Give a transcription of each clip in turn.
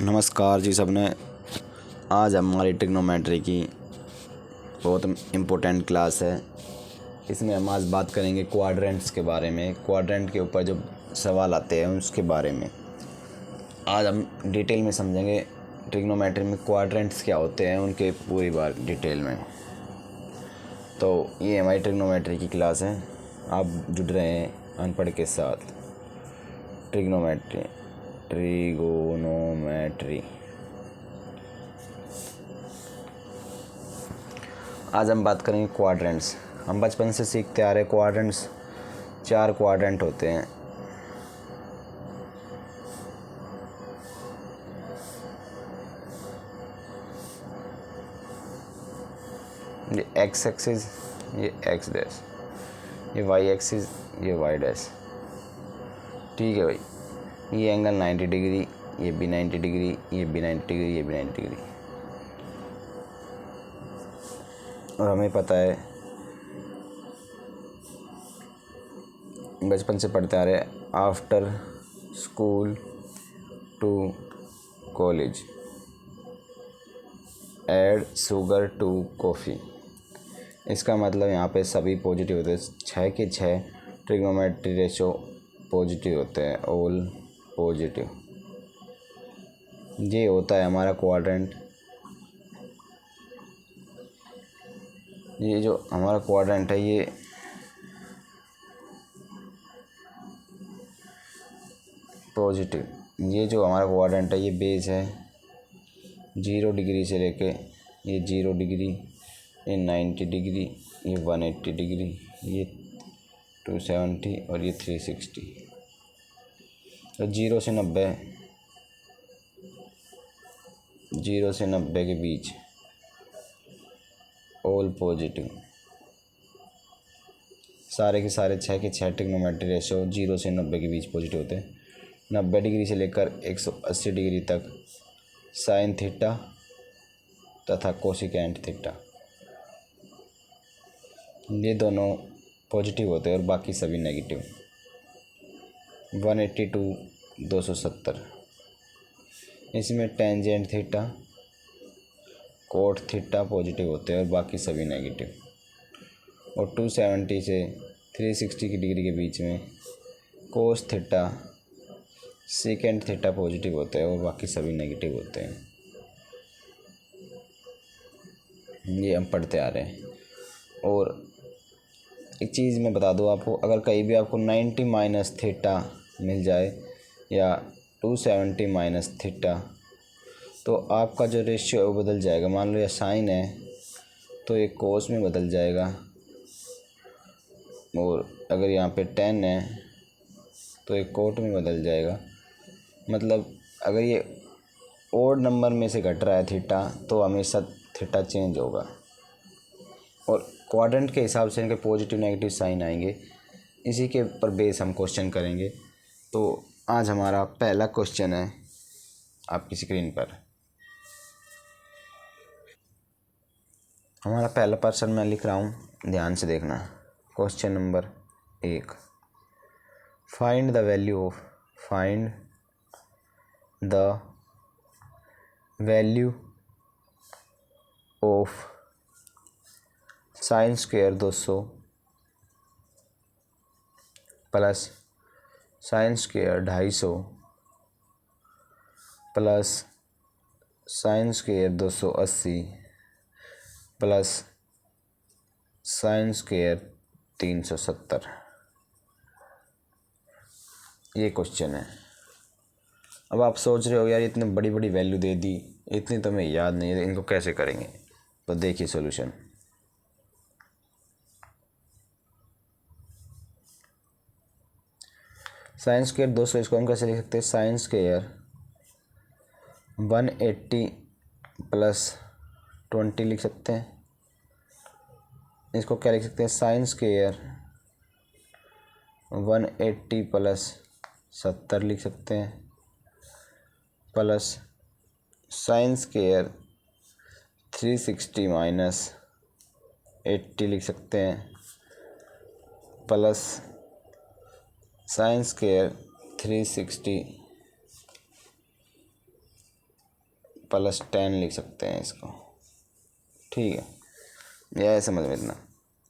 नमस्कार जी सबने। आज हमारी ट्रिग्नोमेट्री की बहुत इम्पोर्टेंट क्लास है। इसमें हम आज बात करेंगे क्वाड्रेंट्स के बारे में। क्वाड्रेंट के ऊपर जो सवाल आते हैं उसके बारे में आज हम डिटेल में समझेंगे। ट्रिग्नोमेट्री में क्वाड्रेंट्स क्या होते हैं उनके पूरी बात डिटेल में। तो ये हमारी ट्रिग्नोमेट्री की क्लास है। आप जुड़ रहे हैं अनपढ़ के साथ। ट्रिग्नोमेट्री आज हम बात करेंगे क्वाड्रेंट्स। हम बचपन से सीखते आ रहे क्वाड्रेंट्स 4 क्वाड्रेंट होते हैं। ये एक्स एक्सिस, ये एक्स डैश, ये वाई एक्सिस, ये वाई डैश। ठीक है भाई। ये एंगल 90 डिग्री, ये भी 90 डिग्री, ये भी 90 डिग्री, ये भी 90 डिग्री। और हमें पता है बचपन से पढ़ते आ रहे after school to college add sugar to coffee. इसका मतलब यहाँ पे सभी पॉजिटिव होते हैं। 6 के 6 ट्रिग्नोमेट्री रेशो पॉजिटिव होते हैं, ऑल पॉजिटिव। ये होता है हमारा क्वाड्रेंट। ये जो हमारा क्वाड्रेंट है ये पॉजिटिव। ये जो हमारा क्वाड्रेंट है ये बेस है 0 डिग्री से लेके ये 0 डिग्री, ये 90 डिग्री, ये 180 डिग्री, ये 270 और ये 360। तो 0 से 90, 0 से 90 के बीच ऑल पॉजिटिव। सारे के सारे 6 के 6 ट्रिग्नोमेट्री रेशो 0 से 90 के बीच पॉजिटिव होते हैं। 90 डिग्री से लेकर 180 डिग्री तक साइन थीटा तथा कोसिकेंट थीटा, ये दोनों पॉजिटिव होते हैं और बाकी सभी नेगेटिव। 180 टू 270, इसमें tangent theta cot theta positive होते हैं और बाकी सभी नेगेटिव। और 270 से 360 की डिग्री के बीच में cos theta second theta positive होते हैं और बाकी सभी नेगेटिव होते हैं। ये हम पढ़ते आ रहे हैं। और एक चीज़ मैं बता दूँ आपको, अगर कहीं भी आपको 90 माइनस थीटा मिल जाए या 270 माइनस थीटा, तो आपका जो रेशियो है वो बदल जाएगा। मान लो या साइन है तो ये कोस में बदल जाएगा, और अगर यहाँ पे 10 है तो ये कोट में बदल जाएगा। मतलब अगर ये ओड नंबर में से घट रहा है थीटा तो हमेशा थीटा चेंज होगा। और क्वाड्रेंट के हिसाब से इनके पॉजिटिव नेगेटिव साइन आएंगे। इसी के ऊपर बेस हम क्वेश्चन करेंगे। तो आज हमारा पहला क्वेश्चन है आपकी स्क्रीन पर। हमारा पहला प्रश्न मैं लिख रहा हूँ, ध्यान से देखना। Question number 1, find the value of sine square 200 plus sine square 250 plus sine square 280 plus sine square 370। ये क्वेश्चन है। अब आप सोच रहे हो यार इतनी बड़ी बड़ी वैल्यू दे दी, इतनी तो हमें याद नहीं है, इनको कैसे करेंगे। तो देखिए सॉल्यूशन। साइन स्क्वायर 200, इसको हम कैसे लिख सकते हैं? साइन स्क्वायर 180 प्लस 20 लिख सकते हैं। इसको क्या लिख सकते हैं? साइन स्क्वायर 180 प्लस 70 लिख सकते हैं, प्लस साइन स्क्वायर 360 माइनस 80 लिख सकते हैं, प्लस साइन स्क्वायर 360 प्लस 10 लिख सकते हैं इसको, ठीक है, यह समझ में इतना।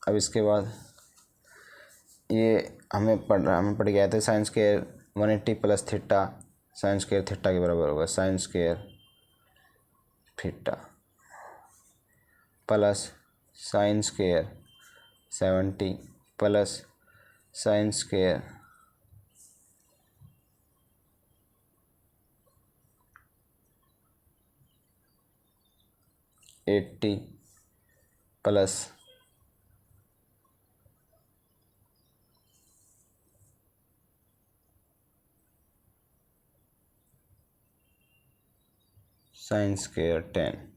अब इसके बाद ये हमें पढ़ गया था sine square 180 plus theta, sign square theta के बराबर होगा sign square theta plus sine square 70 plus sine square 80 plus sine square 10।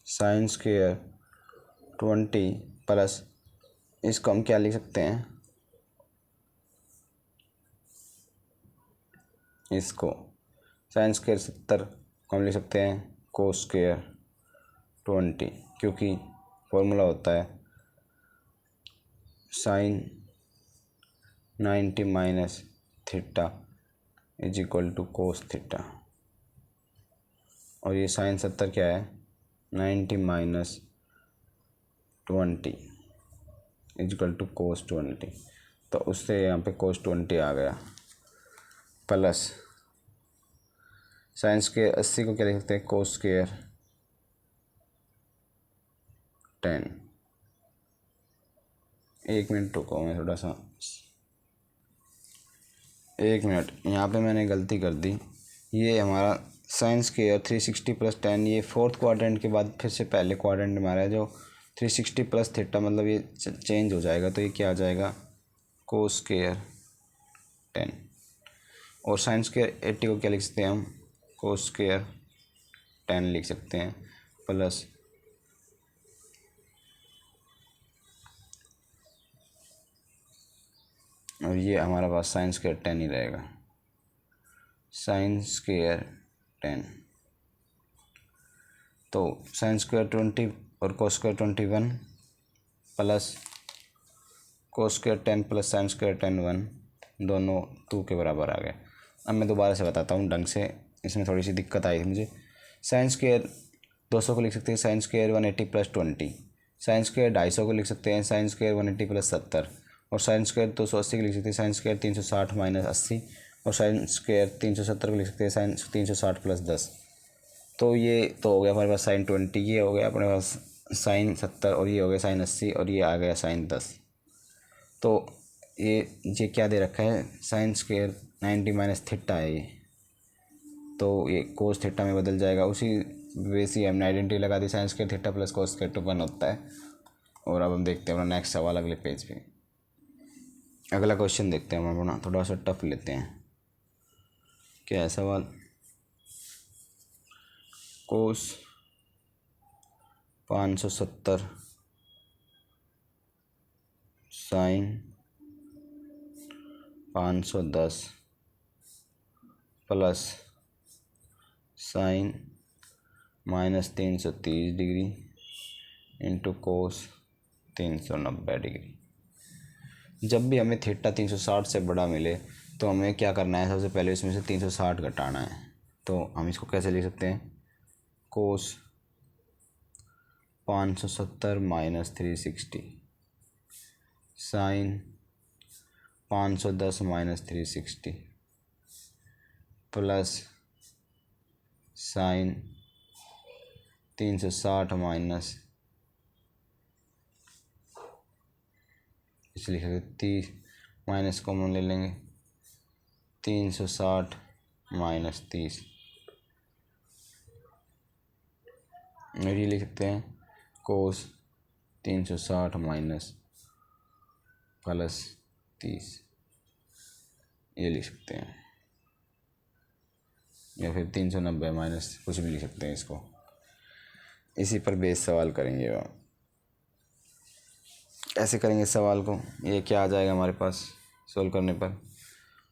Sine square 20 plus, इसको हम क्या लिख सकते हैं, इसको साइन स्क्वायर 70 को हम लिख सकते हैं कोस स्क्वायर 20, क्योंकि फॉर्मूला होता है sine 90 minus theta is equal to cos theta, और ये साइन 70 क्या है 90 minus 20 is equal to cos 20, तो उससे यहाँ पे कोस 20 आ गया, प्लस साइन स्क्वायर 80 को क्या लिख सकते हैं कोस स्क्वायर 10। एक मिनट रुको, मैं थोड़ा सा, एक मिनट, यहाँ पे मैंने गलती कर दी। ये हमारा साइन स्क्वायर 360 प्लस 10, ये फोर्थ क्वाड्रेंट के बाद फिर से पहले क्वाड्रेंट में आ रहा है, जो 360 प्लस थीटा, मतलब ये चेंज हो जाएगा, तो ये क्या आ जाएगा कोस स्क्वायर 10, और साइन स्क्वायर 80 को क्या लिख सकते हैं हम कोस स्क्वायर 10 लिख सकते हैं, प्लस और ये हमारा पास साइन स्क्वायर 10 ही रहेगा, साइन स्क्वायर 10, तो साइन स्क्वायर 20 और cos square 21 plus cos square 10 plus sine square 10 1, दोनों 2 के बराबर आ गए। अब मैं दोबारा से बताता हूँ ढंग से, इसमें थोड़ी सी दिक्कत आई थी मुझे। साइन स्क्वायर 200 को लिख सकते हैं sine square 180 plus 20, sine square 250 को लिख सकते हैं साइन स्क्वायर 180 प्लस 70, और साइन स्क्वायर 280 को लिख सकते हैं साइन स्क्वायर 360 माइनस 80, और साइन स्क्वायर 370 को लिख सकते हैं साइन 360 प्लस 10। तो ये तो हो गया हमारे पास साइन 20, ये हो गया अपने पास साइन 70, और ये हो गया साइन 80, और ये आ गया साइन 10। तो ये क्या दे रखा है साइन स्क्वायर 90 माइनस थीटा है ये, तो ये कोस थीटा में बदल जाएगा। उसी वैसे ही हमने आइडेंटिटी लगा दी, sine square theta plus cos square 1 होता है। और अब हम देखते हैं अपना नेक्स्ट सवाल अगले पेज पे। अगला क्वेश्चन देखते हैं हम अपना, थोड़ा सा टफ लेते हैं। क्या है सवाल, cos 570 sine 510 plus sine minus 330 degree into cos 390 degree. जब भी हमें थीटा 360 से बड़ा मिले तो हमें क्या करना है, सबसे पहले इसमें से 360 घटाना है। तो हम इसको कैसे लिख सकते हैं, cos 570 minus 360 sine 510 minus 360 plus sine 360 minus, इसलिए लिखेंगे 30 माइनस कॉमन ले लेंगे, 360 माइनस 30, और ये लिख सकते हैं कोस 360 माइनस प्लस 30, ये लिख सकते हैं, या फिर 390 माइनस कुछ भी लिख सकते हैं इसको। इसी पर बेस सवाल करेंगे, ऐसे करेंगे सवाल को। ये क्या आ जाएगा हमारे पास सोल्व करने पर,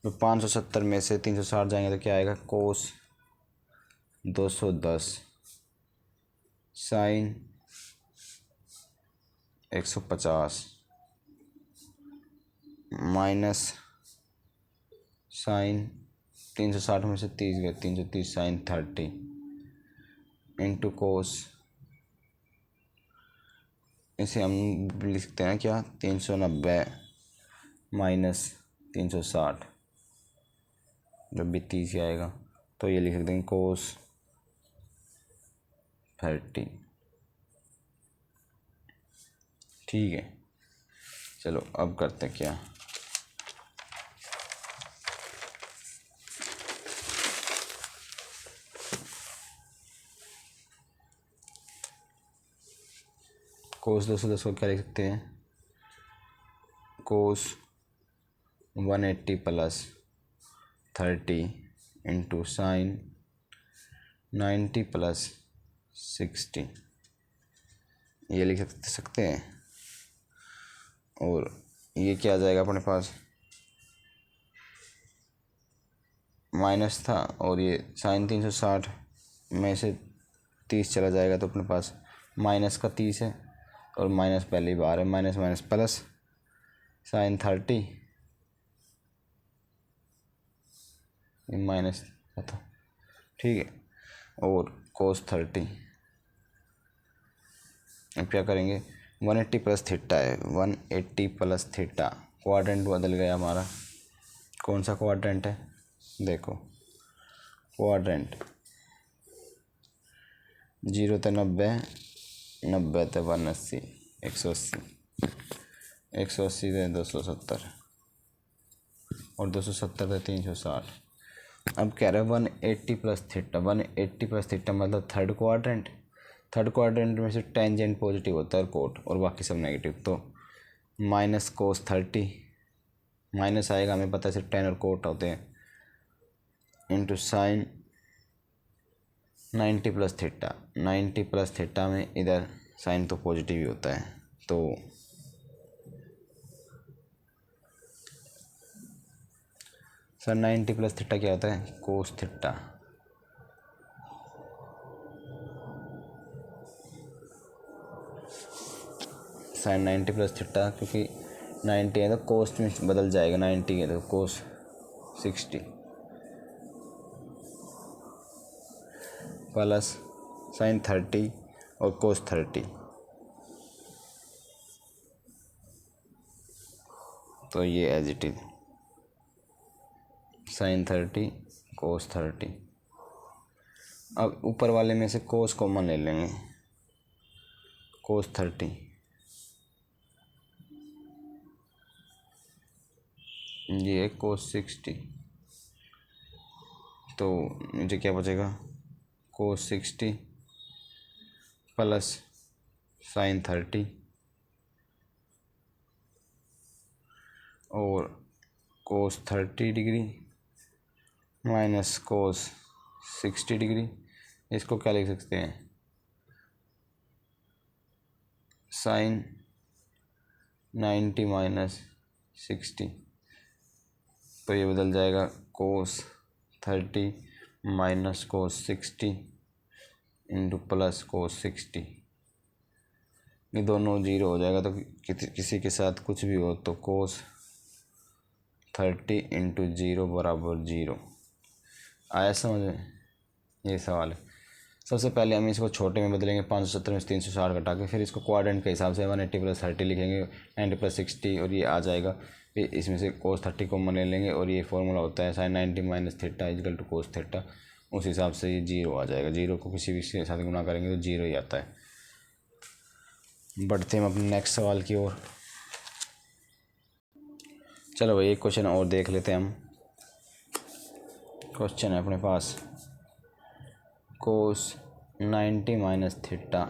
तो 570 में से 360 जाएंगे तो क्या आएगा, कोस 210 साइन 150 माइनस साइन 360 में से 30 गए 330 साइन 30 इंटू कोस, इसे हम लिख सकते हैं क्या 390 माइनस 360, जब भी 30 आएगा तो ये लिख देंगे कोस 30। ठीक है, चलो अब करते हैं क्या, कोस 210 को क्या लिख सकते हैं, कोस 180 प्लस 30 इंटू साइन 90 प्लस 60, ये लिख सकते हैं। और ये क्या आ जाएगा अपने पास, माइनस था और ये साइन 360 में से 30 चला जाएगा तो अपने पास माइनस का 30 है, और माइनस पहले ही बाहर है, माइनस माइनस प्लस साइन 30, ये माइनस था। ठीक है, और कोस 30, अब क्या करेंगे 180 प्लस थीटा है, 180 प्लस थीटा, क्वाड्रेंट बदल गया हमारा, कौन सा क्वाड्रेंट है, देखो क्वाड्रेंट 0 तो 90, 90 तो 180, 180, 180 थे 270 और 270 थे 360। अब कह रहे हैं 180 प्लस थीटा, 180 प्लस थीटा मतलब थर्ड क्वाड्रेंट, थर्ड क्वाड्रेंट में से टेंजेंट पॉजिटिव होता है कोट और बाकी सब नेगेटिव, तो माइनस कोस 30, माइनस आएगा हमें पता है सिर्फ टेन और कोट होते हैं, into sine 90 plus theta, 90 plus theta में इधर साइन तो पॉजिटिव ही होता है, तो सर 90 प्लस थीटा क्या होता है, cos theta, sine 90 plus theta, क्योंकि 90 है तो कोस में बदल जाएगा, 90 है तो कोस 60 प्लस साइन 30 और कोस 30, तो ये एज इट इज साइन 30 कोस 30। अब ऊपर वाले में से कोस कॉमन ले लेंगे, कोस 30, ये कोस 60, तो मुझे क्या बचेगा कोस 60 प्लस साइन 30 और कोस 30 डिग्री माइनस कोस 60 डिग्री, इसको क्या लिख सकते हैं साइन 90 माइनस 60, तो ये बदल जाएगा कोस 30 minus cos 60 into plus cos 60, ये दोनों जीरो हो जाएगा, तो किसी के साथ कुछ भी हो तो कोस 30 इंटू 0 बराबर 0। आया समझ में, ये सवाल है। सबसे पहले हम इसको छोटे में बदलेंगे, 570 में से 360 घटा के, फिर इसको क्वाड्रेंट के हिसाब से 180 प्लस 30 लिखेंगे, 90 प्लस 60 और ये आ जाएगा, फिर इसमें से कोस 30 को ले लेंगे और ये फॉर्मूला होता है sine 90 minus theta equal to cos theta, उस हिसाब से ये 0 आ जाएगा, 0 को किसी भी के साथ गुना करेंगे तो 0 ही आता है। बढ़ते हैं अपने नेक्स्ट सवाल की ओर। चलो भाई एक क्वेश्चन और देख लेते हैं हम। क्वेश्चन है अपने पास cos 90 minus theta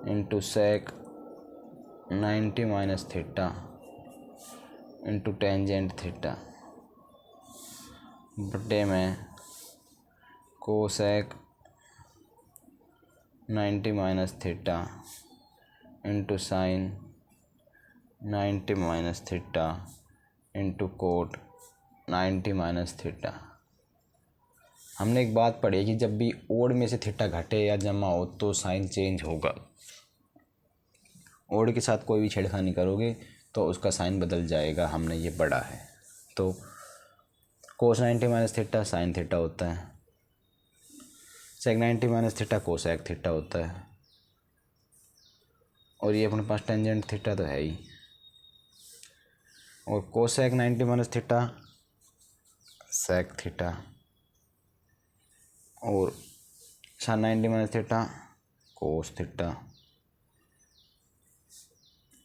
into sec 90 minus theta into tangent theta बटे में cosec 90 minus theta into sine 90 minus theta into cot 90 minus theta. हमने एक बात पढ़ी कि जब भी ओड में से थीटा घटे या जमा हो तो साइन चेंज होगा। ओड के साथ कोई भी छेड़खानी करोगे तो उसका साइन बदल जाएगा, हमने ये पढ़ा है। तो कोस 90 माइनस थीटा साइन थीटा होता है, सेक 90 माइनस थीटा कोसेक थीटा होता है, और ये अपने पास टेंजेंट थीटा तो है ही। और cosec 90 minus theta sec theta, और sine 90 minus theta cos theta,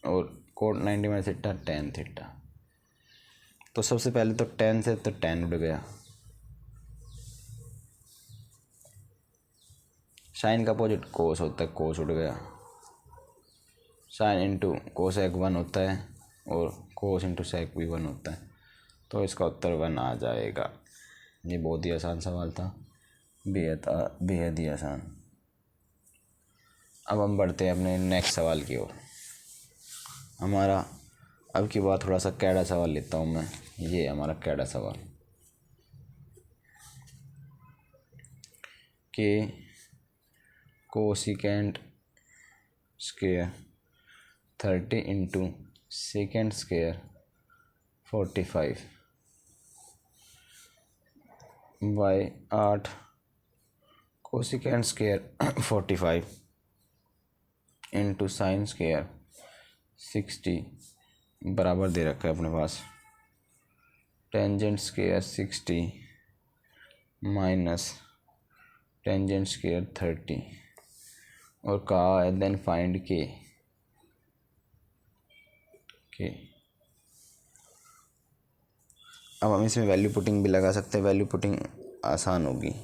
और cot 90 minus theta tan theta. तो सबसे पहले तो टेन से तो टेन उड़ गया, साइन का अपोजिट कोस होता है, कोस उड़ गया, साइन इंटू कोसेक 1 होता है और कोस इंटू सेक भी 1 होता है, तो इसका उत्तर 1 आ जाएगा। ये बहुत ही आसान सवाल था, बेहद ही आसान। अब हम बढ़ते हैं अपने नेक्स्ट सवाल की ओर। हमारा अब की बार थोड़ा सा कैड़ा सवाल लेता हूँ मैं। ये हमारा कैड़ा सवाल कि cosecant square 30 into secant square 45 by 8 cosecant square 45 into sine square 60 बराबर दे रखा है अपने पास tangent square 60 minus tangent square 30, और कहा है देन फाइंड के अब हम इसमें वैल्यू पुटिंग भी लगा सकते हैं, वैल्यू पुटिंग आसान होगी।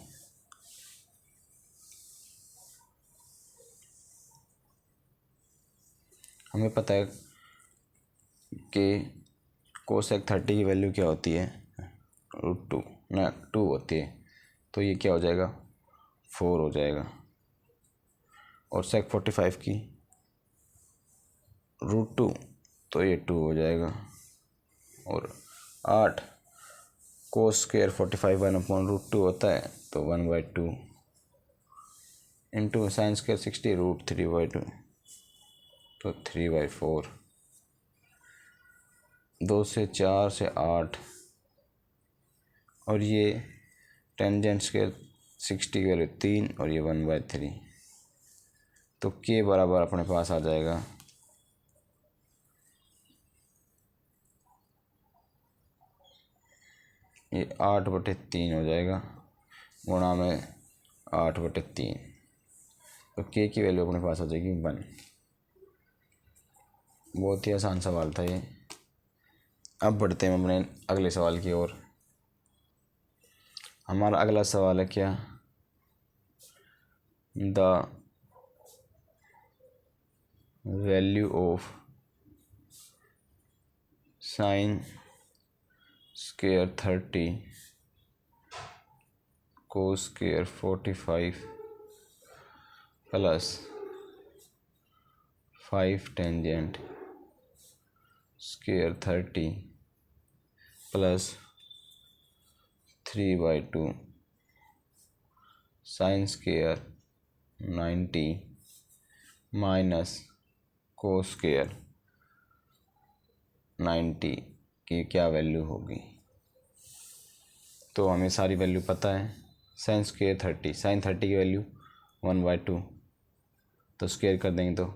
हमें पता है कि कोसेक 30 की वैल्यू क्या होती है, √2 ना 2 होती है, तो ये क्या हो जाएगा 4 हो जाएगा, और सेक 45 की √2 तो ये 2 हो जाएगा, और 8 कोस स्क्वायर 45 1/√2 होता है तो 1/2 इंटू साइन स्क्वायर 60 √3/2 तो 3/4, 2 से 4 से 8, और ये टेंजेंट स्क्वायर 60 की वैल्यू 3 और ये 1/3, तो के बराबर अपने पास आ जाएगा ये 8/3 हो जाएगा गुणा में 8/3, तो के की वैल्यू अपने पास हो जाएगी 1। बहुत ही आसान सवाल था ये। अब बढ़ते हैं अपने अगले सवाल की ओर। हमारा अगला सवाल है क्या, the value of sine square 30 cos square 45 plus 5 tangent square 30 plus 3/2 sine square 90 minus cos square 90 की क्या वैल्यू होगी। तो हमें सारी वैल्यू पता है। साइन स्क्वायर 30, साइन 30 की वैल्यू 1/2, तो स्क्वायर कर देंगे तो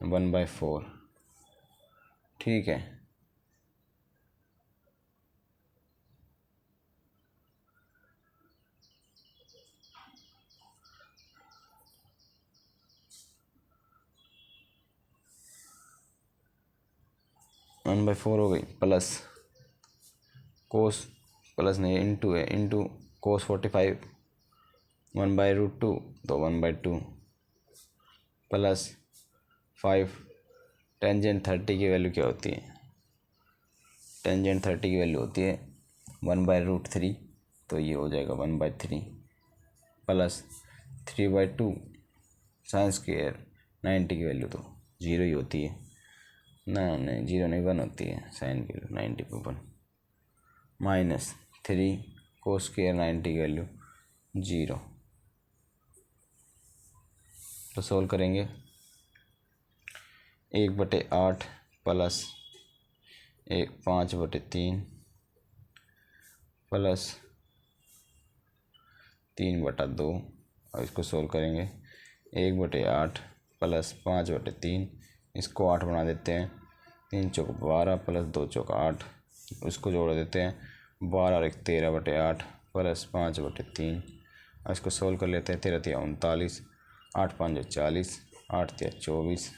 1/4, ठीक है। वन बाई फोर हो गई, प्लस कोस प्लस नहीं इंटू है, इंटू कोस 45 1/√2 तो 1/2 प्लस 5 टेंजेंट 30 की वैल्यू क्या होती है, टेंजेंट 30 की वैल्यू होती है 1/√3, तो ये हो जाएगा 1/3 प्लस 3/2 साइन स्क्वायर 90 की वैल्यू तो 0 ही होती है ना, नहीं 0 नहीं 1 होती है साइन की 90 पर 1 माइनस 3 कोस स्क्वायर 90 की वैल्यू 0। तो सोल्व करेंगे 1/8 प्लस 5/3 प्लस 3/2 और इसको सोल्व करेंगे 1/8 प्लस 5/3, इसको 8 बना देते हैं, 3 चौक 12 प्लस 2 चौक 8, उसको जोड़ देते हैं 12 और 1 13/8 प्लस 5/3 और इसको सोल्व कर लेते हैं 13 3 39, 8 5 40, 8 3 24,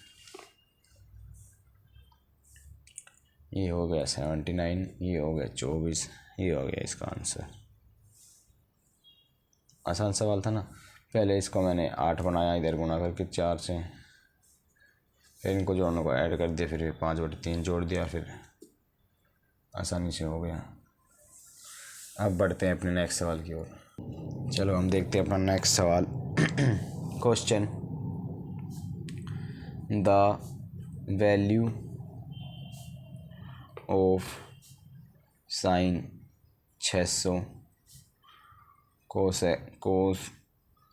ये हो गया 79, ये हो गया 24, ये हो गया इसका आंसर। आसान सवाल था ना। पहले इसको मैंने 8 बनाया इधर गुना करके 4 से, फिर इनको जोड़ने को ऐड कर दिया, फिर 5/3 जोड़ दिया, फिर आसानी से हो गया। अब बढ़ते हैं अपने नेक्स्ट सवाल की ओर। चलो हम देखते हैं अपना नेक्स्ट सवाल। Question, the value of sine 600 cos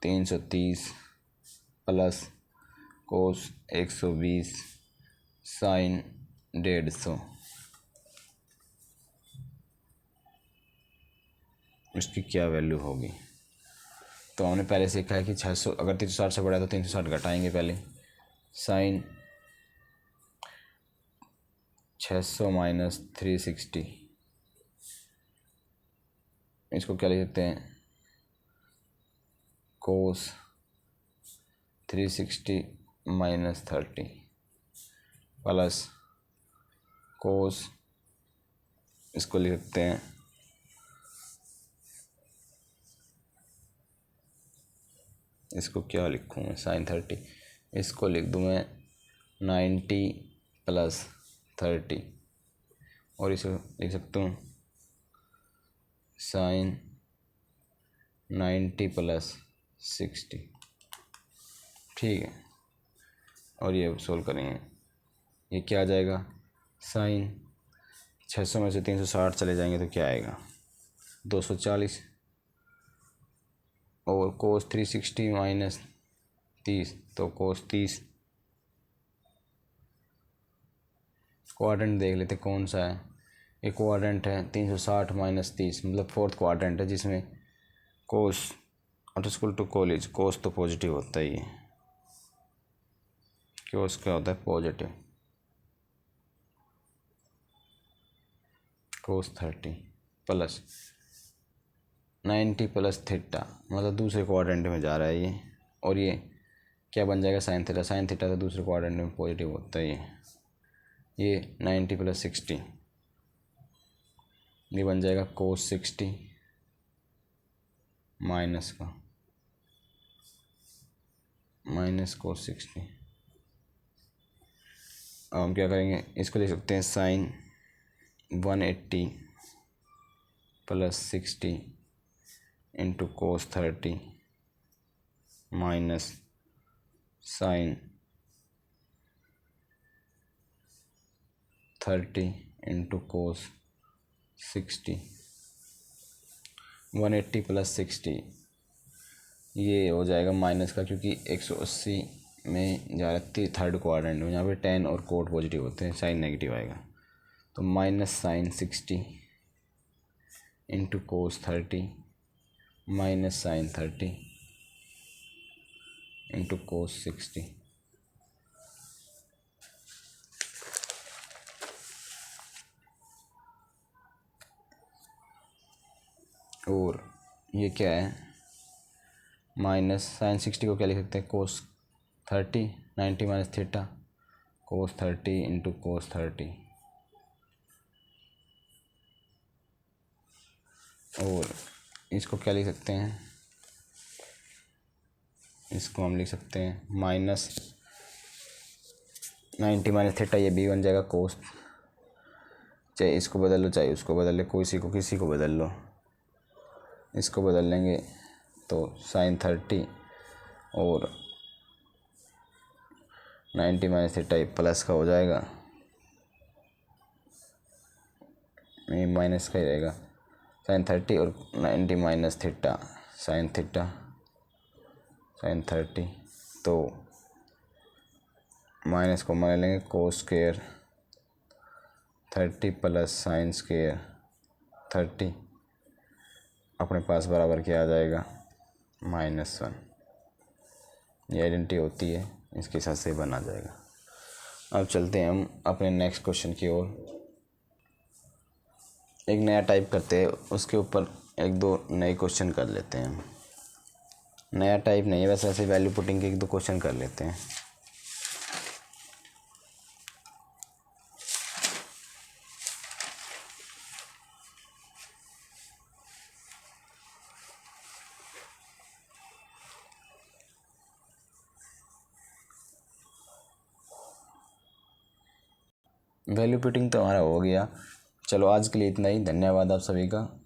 330 plus cos 120 sine 150, इसकी क्या वैल्यू होगी। तो हमने पहले सीखा है कि 600 अगर 360 से बड़ा है तो 360 घटाएंगे पहले। साइन 600 माइनस 360, इसको क्या लिख सकते हैं, कोस 360 माइनस 30 प्लस कोस, इसको लिख सकते हैं इसको क्या लिखूँ मैं, साइन 30, इसको लिख दूँ मैं 90 प्लस 30 और इसे लिख सकता हूँ साइन 90 प्लस 60। ठीक है, और ये सोल्व करेंगे, ये क्या आ जाएगा, साइन 600 में से 360 चले जाएंगे तो क्या आएगा 240 और कोस 360 माइनस 30 तो कोस 30। क्वाड्रेंट देख लेते कौन सा है, ये क्वाड्रेंट है 360 माइनस 30, मतलब फोर्थ क्वाड्रेंट है जिसमें कोस नॉट इक्वल टू कॉलेज, कोस तो पॉजिटिव होता ही है, कोस क्या होता है पॉजिटिव, कोस 30 प्लस 90 प्लस थीटा, मतलब दूसरे क्वाड्रेंट में जा रहा है ये, और ये क्या बन जाएगा साइन थीटा, साइन थीटा तो दूसरे क्वाड्रेंट में पॉजिटिव होता है ये 90 प्लस 60, ये बन जाएगा कोस 60 माइनस का माइनस कोस 60। अब हम क्या करेंगे, इसको लिख सकते हैं sine 180 plus 60 into cos 30 minus sine 30 into cos 60। 180 plus 60 ये हो जाएगा माइनस का, क्योंकि 180 में जा रहा है थर्ड क्वाड्रेंट में, यहाँ पे 10 और कोट पॉजिटिव होते हैं, साइन नेगेटिव आएगा, तो minus sine 60 into cos 30 minus sine 30 into cos 60। और ये क्या है, माइनस साइन 60 को क्या लिख सकते हैं, कोस 30, 90 माइनस थीटा, कोस 30 इंटू कोस 30, और इसको क्या लिख सकते हैं, इसको हम लिख सकते हैं माइनस 90 माइनस थीटा, ये भी बन जाएगा कोस, चाहे इसको बदल लो चाहे उसको बदल ले, किसी को बदल लो, इसको बदल लेंगे तो साइन 30 और 90 माइनस थीटा प्लस का हो जाएगा, ये माइनस का ही रहेगा, साइन 30 और 90 minus theta sine theta sine 30, तो माइनस को मान लेंगे cos square 30 plus sine square 30, अपने पास बराबर क्या आ जाएगा -1। ये आइडेंटिटी होती है, इसके साथ से बना जाएगा। अब चलते हैं हम अपने नेक्स्ट क्वेश्चन की ओर। एक नया टाइप करते हैं, उसके ऊपर एक दो नए क्वेश्चन कर लेते हैं हम। नया टाइप नहीं है वैसे, ऐसे वैल्यू पुटिंग के एक दो क्वेश्चन कर लेते हैं। वैल्यू पुटिंग तो हमारा हो गया। चलो आज के लिए इतना ही। धन्यवाद आप सभी का।